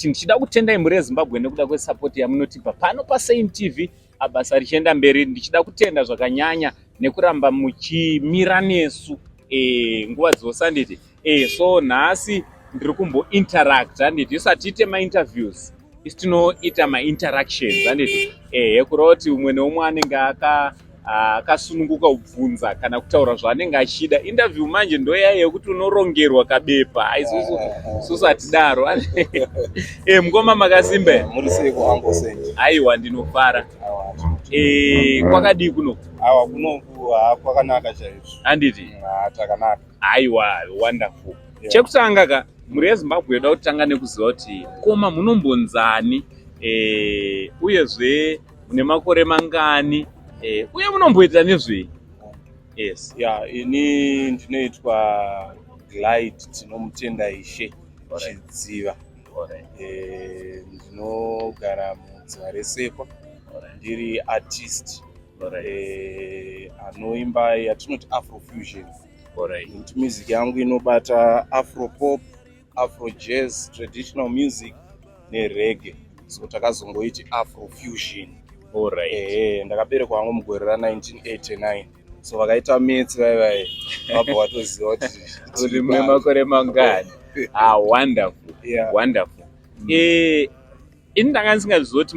Tinchida kutendai muri eZimbabwe nekuda kwesupport yamunotipa pano paSaint TV. Basa richienda mberi, ndichida kutenda zvakanyanya nekuramba muchimira nesu nguva dzose handiti. So nhasi ndiri kumbo interact handiti, isati ite ma-interviews, isi tinoita ma-interactions handiti, yekureva kuti umwe neumwe anenge akasununguka kubvunza kana kutaura zvaanenge achida. Interview manje ndoya yekuti unorongerwa kabepa, isusu hatidaro. Mukoma makasimba muri seiko hango senje? Aiwa, ndinofara. Kwakadii kuno? Awa kunoku kwakanaka chaizvo handiti. Takanaka. Aiwa, wonderful. Chekutanga ka muri eZimbabwe yoda kutanga nekuziva kuti koma munombonzani, uyezve mune makore mangani, uye munomboita nezvei? Yes. Ini ndinoitwa Glyde Tinomudaishe Chidziva. Ndinogara mudziva resekwa, ndiri artist anoimba yatinoti Afrofusion. Nekuti music yangu inobata Afropop, Afro jazz, traditional music nereggae, so takazongoiti Afrofusion. Ndakaberekwa hangu mugore ra1989, so vakaita metsi vaivai vabva vatoziva kuti mune makore mangani. Wonderful. Wonderful. Ini ndanga ndisingazivi kuti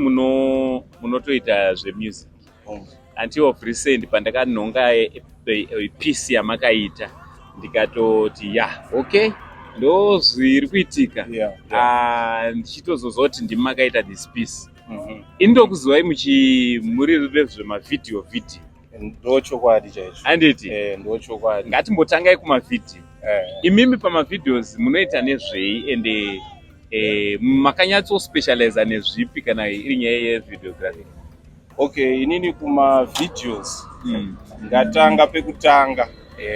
munotoita zvemusic until of recent, pandakanhonga piece yamakaita ndikatoti okay, ndo zviri kuitika. Ndichitozoziva kuti ndimi makaita this piece. Indokuzivai muri vezvemavidhiyo. Ndochokwadi chaizvo handiti. Ndochokwadi. Ngatimbotangai kumavidhiyo. Imimi pamavidhiyos munoita nezvei ende makanyatsospecializa nezvipi kana iri nyaya yevideography? Inini kumavidhiyos ndatanga pekutanga,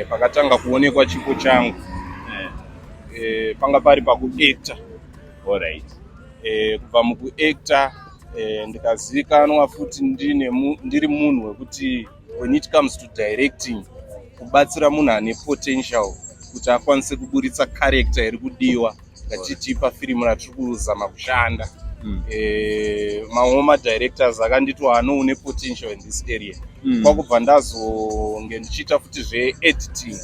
pakatanga kuonekwa chipo changu, panga pari pakuacta. Kubva mukuacta ndikazivikanwa futi ndiri munhu wekuti when it comes to directing, kubatsira munhu ane potential kuti akwanise kuburitsa character iri kudiwa ngatiti pafirimu ratiri kuzama kushanda. Mamwe madirectors akanditi ano une potential in this area. Kwakubva ndazonge ndichiita futi zveediting,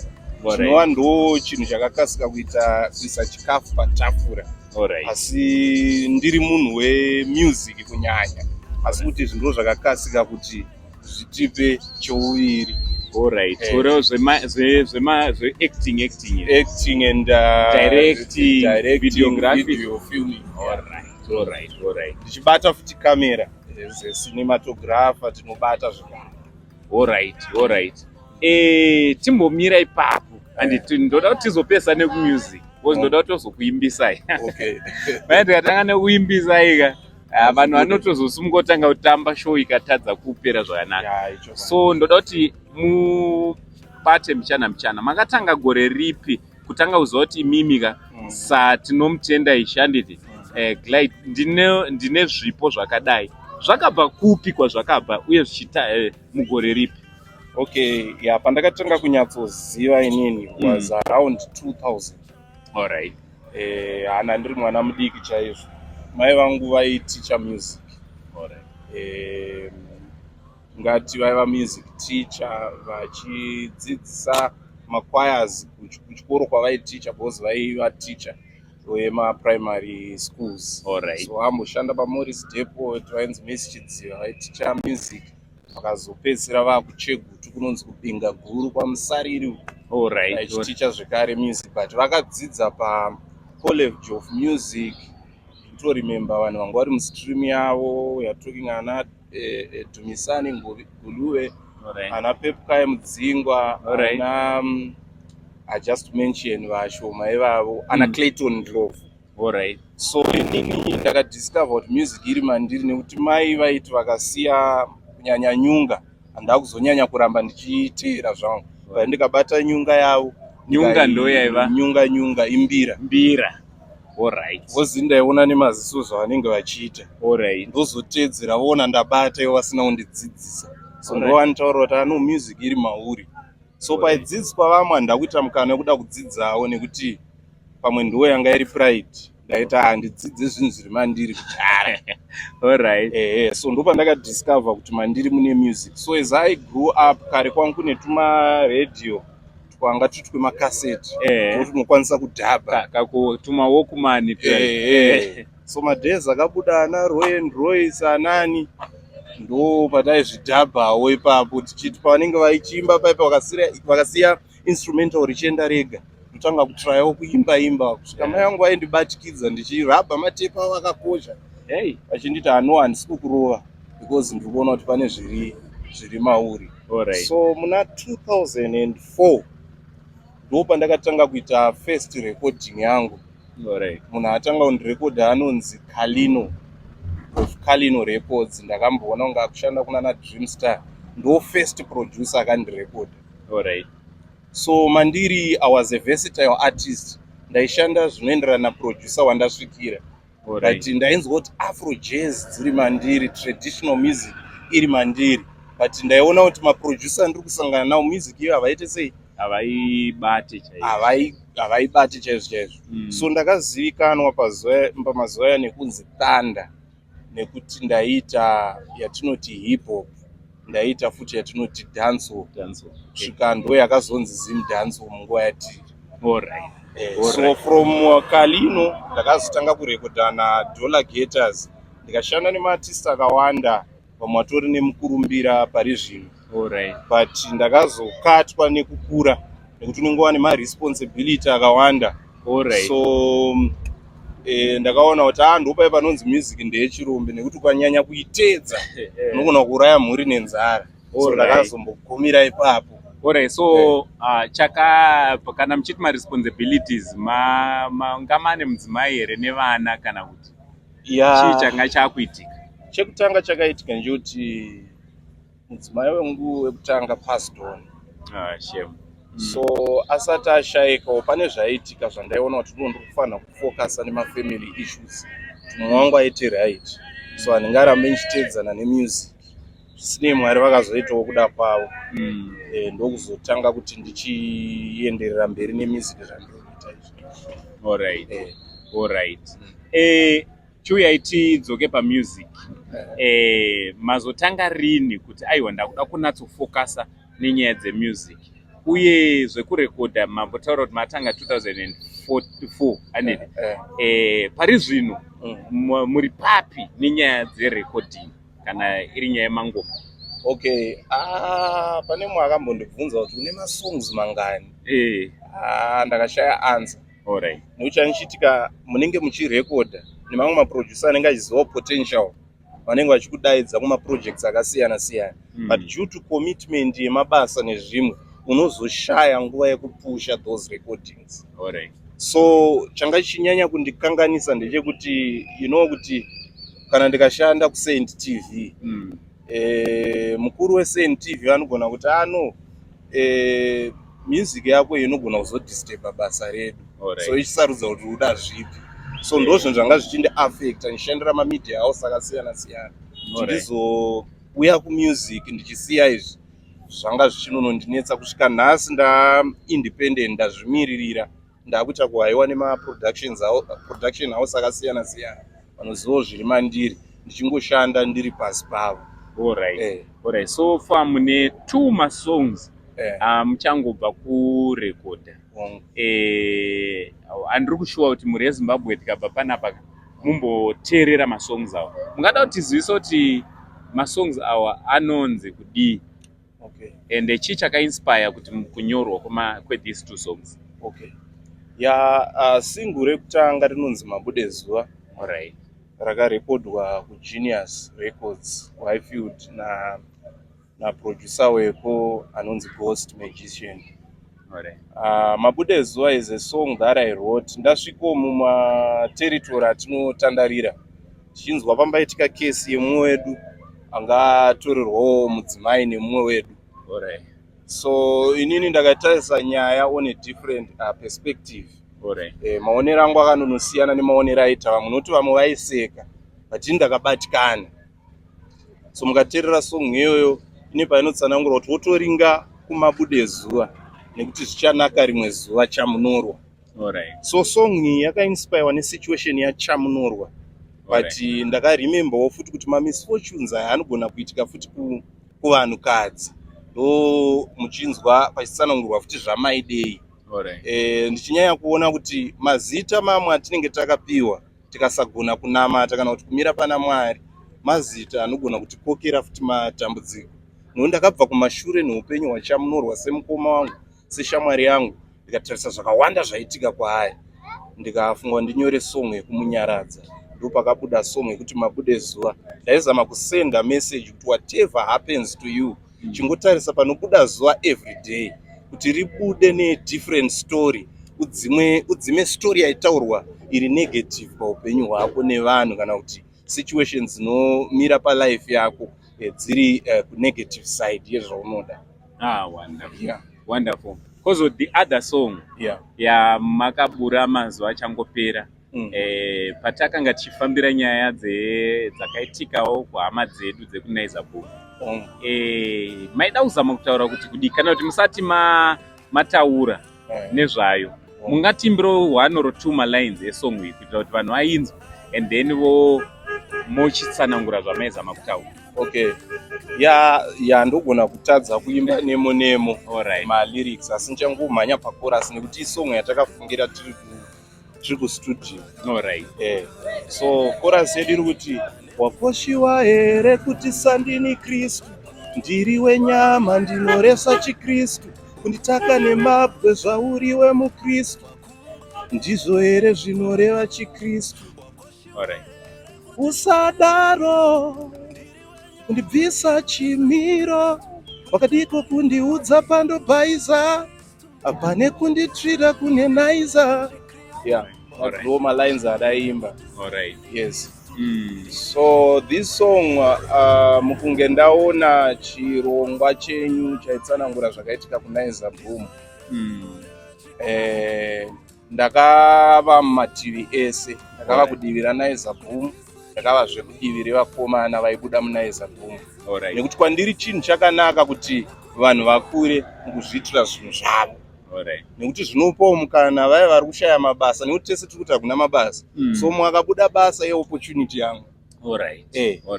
chinova ndo chinhu chakakasika kuisa chikafu patafura. Asi ndiri munhu wemusic kunyanya, asi kuti zvinhu zvakakasika kuti zvitipe cheuviri. Acting and directing, videography, video filming. Ndichibata futi kamera cinematographer, tinobata zvakare. Timbomira ipapo handiti, ndoda kuti tizopesa nekumusic, because ndoda kuti tozokuimbisai. Ndikatanga nekuimbisai ka vanhu vanotozosungotanga kutamba show ikatadza kupera zvakanaka. So ndoda kuti mubate mchana. Makatanga gore ripi kutanga kuziva kuti imimika Tinomudaishe handiti? Glyde, ndine zvipo zvakadai, zvakabva kupi kwazvakabva uye zvichita mugore ripi? Pandakatanga kunyatsoziva inini was around 2000. Hana ndiri mwana mudiki chaizvo. Mai vangu vaiticha music. Ngati vaiva music teacher, vachidzidzisa machoirs kuchikoro kwavaiticha, because vaiva teacher wemaprimary schools. So amboshanda paMorris Depot, vainzi Miss Chidziva, vaiticha music. Vakazopedzisira vakuChegutu kunonzi kubinga guru kwaMusariri, vachiticha zvekare music, but vakadzidza paCollege of Music. Remember vanhu vanga vari mustream yavo, we are talking ana Dumisani Nguluwe, ana Pepkai Mudzingwa, ana I just mentioned vashoma ivavo, ana Clayton Ndlovu. So inini ndakadiscover kuti music iri mandiri, nekuti mai vaiti vakasiya kunyanya nyunga, handava kuzonyanya kuramba ndichiiteera zvangu. Ndikabata nyunga yavo. Nyunga ndo yaiva? Nyunga imbira. Vozi ndaiona nemaziso zvavanenge vachiita. Ndozotedzera voona ndabata ivo vasina kundidzidzisa. So ndovantaura kuti ano music iri mauri. So paidzidziswa vamwe handakuita mukana wekuda kudzidzawo, nekuti pamwe ndo yanga iri pride. ndaita handidzidze zvinhu zviri mandiri kudhara. Alright. So ndo pandakadiscover kuti mandiri mune music. So as I grew up, kare kwangu kune radio twanga tutwe makaseti kuti unokwanisa kudhabha kakutuma wokumani. So madhezi akabuda ana Roy and Royce anani ndo pataizvidhabhawo ipapo tichiti pavanenge vaichimba paipa vakasiya instrumental richienda rega kutanga kutrayawo kuimba kusvika mai yangu aindibatikidza ndichirabha matepa avo akakosha vachinditi ano handisi kukurova because ndiri kuona kuti pane zviri mauri. So muna 2004 ndo pandakatanga kuita first recording yangu. Munhu atanga kundirekodha anonzi Kalino of Kalino Records. Ndakamboona kunge akushanda kunana Dreamstar. Ndo first producer akandirekodha. So mandiri, I was a versatile artist. Ndaishanda zvinoenderana na producer wandasvikira. But ndainzwa kuti Afro jazz dziri mandiri, traditional music iri mandiri. But ndaiona kuti maproducer ndiri kusangana nawo music iyo havaite sei? Havaibati chaizvo. So ndakazivikanwa pamazuva aya nekunzi Thunder, nekuti ndaita yatinoti hip hop, ndaita futi yatinoti dancehall. Svika ndo yakazonzi Zim dancehall munguva yatiri. So from Kalino ndakazotanga kurekodha naDollar Gators, ndikashanda nemaartist akawanda, vamwe vatori nemukurumbira pari zvino. But ndakazokatwa nekukura nekuti unenge wane maresponsibility akawanda. So ndakaona kuti ndopai panonzi music ndeyechirombe nekuti ukanyanya kuitedza unogona kuuraya mhuri nenzara. So ndakazombogumira ipapo. So kana muchiti maresponsibilities ngamane mudzimai here nevana kana kuti chii changa chakuitika? Chekutanga chakaitika ndechekuti mudzimai wangu wekutanga passed on. Shame. So asati ashayikawo pane zvaitika zvandaiona kuti ndiri kufanira kufocusa nemafamily issues. Mumwe wangu aiti right, so handingarambe ndichitedzana nemusic. Zvisinei Mwari vakazoitawo kuda kwavo. Ndokuzotanga kuti ndichienderera mberi nemusic zvandinoita izvi. Alright. Chiuyai tidzoke pamusic. Mazotanga rini kuti aiwa ndakuda kunatsofocusa nenyaya dzemusic? Uye zvekurekodha mambotaura kuti matanga 2004 anedi. Pari zvino muri papi nenyaya dzerecording kana iri nyaya yemangoma? Pane mumwe akambondibvunza kuti une masongs mangani? Ndakashaya answer. Nekuti chanichitika munenge muchirekodha nemamwe maproducer anenge achizivawo potential, vanenge vachikudaidza kumaprojects akasiyana siyana. But due to commitment yemabasa nezvimwe unozoshaya nguva yekupusha those recordings. So changa chichinyanya kundikanganisa ndechekuti kuti kana ndikashanda kuSaint TV, mukuru weSaint TV anogona kuti music yako inogona kuzodisturba basa redu. So ichisarudza kuti uda zvipi. So ndozvo zvanga zvichindi affect ndichishandira mamedia house akasiyana siyana. Ndizouya kumusic ndichisiya izvi zvanga zvichinonondinetsa kusvika nhasi independent, ndazvimiririra, ndakuita kuhaiwa production house akasiyana siyana vanozivawo zviri mandiri, ndichingoshanda ndiri pasi pavo. Alright. So far mune 2 masongs muchangobva kurekodha. Andiri kushuwa kuti muri eZimbabwe tikabva panapa mumboteerera masongs awa. Mungada kuti tizivise kuti masongs awa anonzi kudii? And chii chakainspire kuti kunyorwa kwethese 2 songs? Single rekutanga rinonzi Mabude Zuva. Rakarekodwa kuGenius Records kuHighfield na producer weko anonzi Ghost Magician. Mabude Zuva is a song that I wrote. Ndasviko mumateritory atinotandarira tichinzwa pambaitika kesi yemumwe wedu anga atorerwawo mudzimai nemumwe wedu. So inini ndakatarisa nyaya on a different perspective. Maonero angu akanonosiyana nemaonero aita vamwe, noti vamwe vaiseka but ndakabatikana. So mukateerera song iyoyo ine painotsanangura kuti wotoringa kuMabude Zuva nekuti zvichanaka rimwe zuva chamunorwa. Alright. So song iyi yakainspire nesituation yachamunorwa. But ndakarememberwo futi kuti misfortunes aya anogona kuitika futi kuvanhukadzi. Ndo muchinzwa pachitsanangurwa futi zvamaidei. Ndichinyanya kuona kuti mazita mamwe atinenge takapiwa tikasagona kunamata kana kuti kumira pana Mwari, mazita anogona kutikokera futi matambudziko. Ndakabva kumashure neupenyu hwachamunorwa semukoma wangu, seshamwari yangu, ndikatarisa zvakawanda zvaitika kwaari, ndikafunga ndinyore song yekumunyaradza. Ndopakabuda song yekuti mabude zuva. Ndaizama kusenda message kuti whatever happens to you, chingotarisa panobuda zuva every day, kuti ribude nedifferent story, udzime story yaitaurwa iri negative paupenyu hwako nevanhu, kana kuti situations dzinomira palife yako dziri kunegative side yezvaunoda. Wonderful. Yeah. Wonderful. Because the other song makabura mazuva achangopera, patakanga tichifambira nyaya dzakaitikawo kuhama dzedu dzekunaiza bhuku, maida kuzama kutaura kuti kudikana kuti musati mataura nezvayo, mungatimbiro one or two malines esong iyi kuitira kuti vanhu vainzwe, and then mochitsanangura zvamaizama kutaura. Okay. Ndogona kutadza kuimba nemo malyrics, asi ndichangomhanya pachorus nekuti isong yatakafungira tiri kustudio. So chorus yedu iri kuti wakoshiwa here kuti sandini Kristu, ndiri wenyama ndinoresa chiKristu, kunditaka nemabwe zvauriwe muKristu, ndizvo here zvinoreva chiKristu. Usadaro kundibvisa chimiro, wakadiko kundiudza pandobhaiza, apane kunditsvira kunenaiza. Ndo malines adaimba. Yes. So this song mukunge ndaona chirongwa chenyu chaitsanangura zvakaitika kunaiza boom, ndakava mumativi ese, ndakava kudivira naiza boom, ndakava zvekudivire vakomana vaibuda munaiza boom. Nekuti kwandiri chinhu chakanaka kuti vanhu vakure mukuzviitira zvinhu zvavo. Nekuti zvinopawo mukana vaya vari kushaya mabasa, nekuti tese tiri kuti hakuna mabasa. So mwakabuda basa yeopportunity yangu.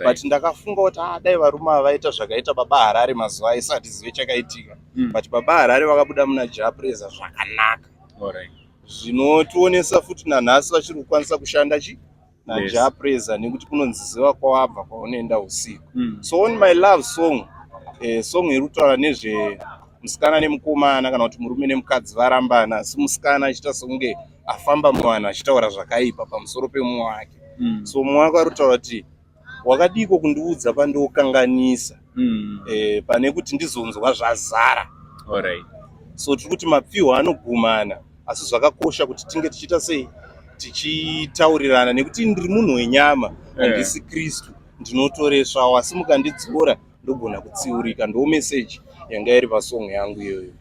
But ndakafunga kuti dai varume vaita zvakaita baba Harare mazuva aisati zive chakaitika. But baba Harare vakabuda muna japreza zvakanaka. Zvinotionesa futi nanhasi vachiri kukwanisa kushanda najapreza, nekuti kunonziziva kwawabva kwaunoenda usiku. So on my love song, song iri kutaura nezve musikana nemukomana, kana kuti murume nemukadzi varambana, asi musikana achiita sekunge afamba muvanhu achitaura zvakaipa pamusoro pemumwe wake. So mumwe wake ari kutaura kuti wakadiko kundiudza pandokanganisa, pane kuti ndizonzwa zvazara. So tiri kuti mapfihwo anogumana, asi zvakakosha kuti tinge tichiita sei, tichitaurirana, nekuti ndiri munhu wenyama, handisi Kristu, ndinotoreswa, asi mukandidzora ndogona kutsiurika. Ndo message yanga iri pasong yangu iyoyo.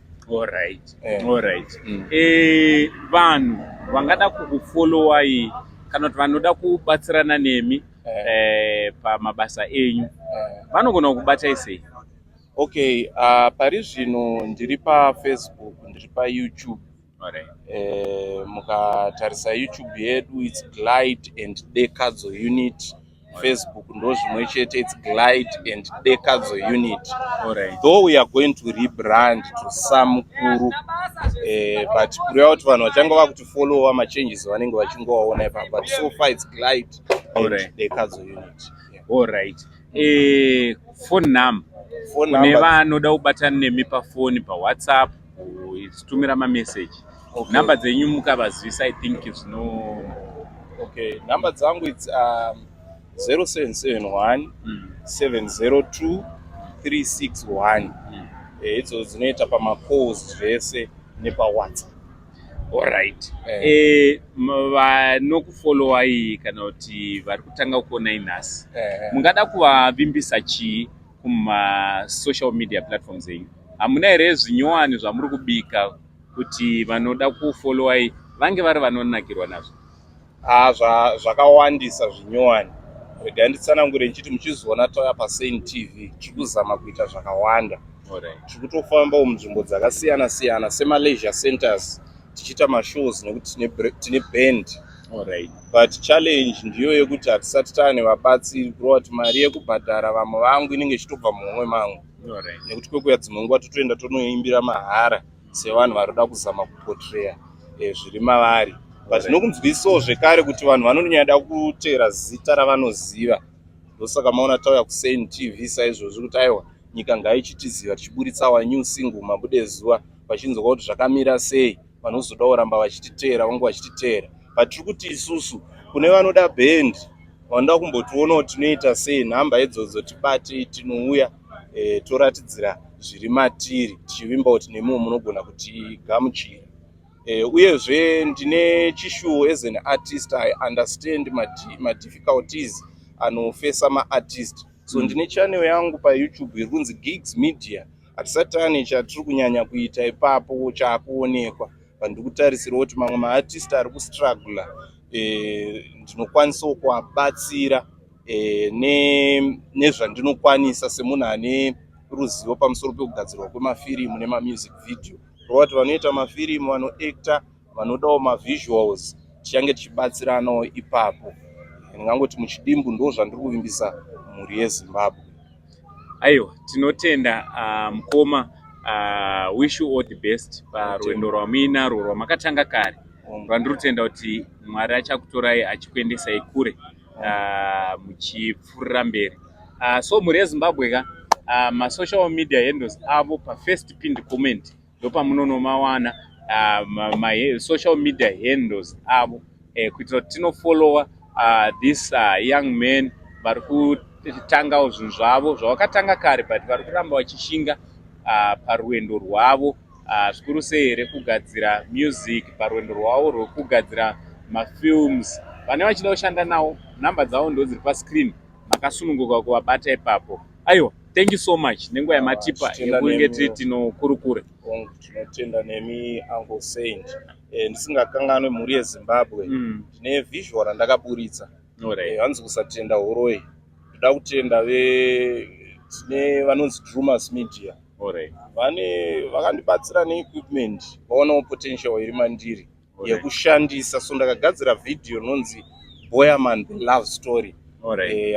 Vanhu vangada kukufollowai kana kuti vanoda kubatsirana nemi pamabasa enyu, vanogona kukubatai sei? Okay, pari zvino ndiri paFacebook, ndiri paYouTube. Mukatarisa YouTube yedu, it's Glyde and Dekadzo Unit. Facebook ndo zvimwe chete, it's Glyde and Dekadzo Unit. Though we are going to rebrand to Samukuru, but kureva kuti vanhu vachanga vakutifollowa machanges vanenge vachingowaona ipapo, but so far it's Glyde and Dekadzo Unit. Phone number kune vanoda kubatana nemi pafoni, paWhatsApp, ichitumira mamessage. Number dzenyu mukavazivisa, I think is no. Okay, number dzangu it's 0771 702 361. Idzo dzinoita pamacalls zvese nepaWhatsApp. Vanokufollowai kana kuti vari kutanga kuonai nhasi, mungada kuvavimbisa chii kuma-social media platforms enyu? Hamuna here zvinyowani zvamuri kubika kuti vanoda kufollowai vange vari vanonakirwa nazvo? Zvakawandisa zvinyowani. Rega nditsanangure nchiti muchizoona tauya paSaint TV, tiri kuzama kuita zvakawanda. Tiri kutofambawo munzvimbo dzakasiyana siyana, sema leisure centers, tichiita mashows nekuti tine band. Alright. But challenge ndiyo yekuti hatisati taane vabatsiri kurova kuti mari yekubhadhara vamwe vangu inenge ichitobva mumwe mangu. Alright. Nekuti kwekuya dzimwe nguva totoenda tonoimbira mahara sevanhu varikuda kuzama kupotreya zviri mavari. But nokunzwisawo zvekare kuti vanhu vanonyada kutera zita ravanoziva. Ndosaka maona tauya kuSaint TV saizvozvi kuti aiwa nyika ngaichitiziva tichiburitsa wa new single mabude zuva vachinzwa kuti zvakamira sei vanozoda kuramba vachititeera vangu vachititeera. But tiri kuti isusu kune vanoda band vanoda kumbotiona kuti tinoita sei nhamba idzodzo tibate tinouya toratidzira zviri matiri tichivimba kuti nemuwo munogona kuti gamuchira. Uyezve ndine chishuwo as an artist I understand my difficulties anofesa maartist. So ndine channel yangu paYouTube iri kunzi Gigs Media. Hatisati taane chatiri kunyanya kuita ipapo chaakuonekwa. Ndiri kutarisira kuti mamwe maartist ari kustruggle ndinokwanisawo kuvabatsira nezvandinokwanisa semunhu ane ruzivo pamusoro pekugadzirwa kwemafirimu nemamusic video. Rova kuti vanoita mafirimu, vanoacta, vanodawo mavisuals tichange tichibatsiranawo ipapo. Ndingangoti muchidimbu ndo zvandiri kuvimbisa mhuri yeZimbabwe. Aiwa, tinotenda mukoma, wish you all the best parwendo rwamuinarwo rwamakatanga kare. Rwandiri kutenda kuti Mwari achakutorai achikuendesai kure muchipfuurira mberi. So mhuri yeZimbabwe ka masocial media handles avo pafirst pinned comment ndopamunonomawana social media handles avo kuitira kuti tinofollowa this young men vari kutangawo zvinhu zvavo zvavakatanga kare but vari kuramba vachishinga parwendo rwavo zvikuru sei rekugadzira music, parwendo rwavo rwekugadzira mafilms. Vane vachida kushanda nawo, nhamba dzavo ndo dziri pascreen, makasununguka kuvabata ipapo. Aiwa, thank you so much nenguva yamatipa yekunge tiri tinokurukure. Tinotenda nemi Uncle Saint. Ndisingakanganwe mhuri yeZimbabwe. Ndine visual randakaburitsa. Hanzi kusatenda horoi. Ndoda kutenda tine vanonzi Drumas Media. Vakandibatsira neequipment vaonawo potential iri mandiri yekushandisa. So ndakagadzira video inonzi Boyerman the Love Story.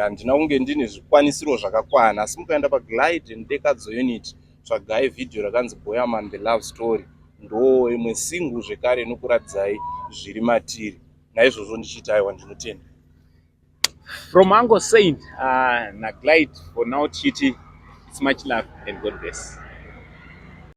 Handina kunge ndine zvikwanisiro zvakakwana, asi mukaenda paGlyde Tinomudaishe unit tsvagai video rakanzi Boyerman the Love Story, ndo imwe single zvekare inokuradzai zviri matiri. Naizvozvo ndichiti aiwa ndinotenda. From Uncle Saint naGlyde for now tichiti it's much love and God bless.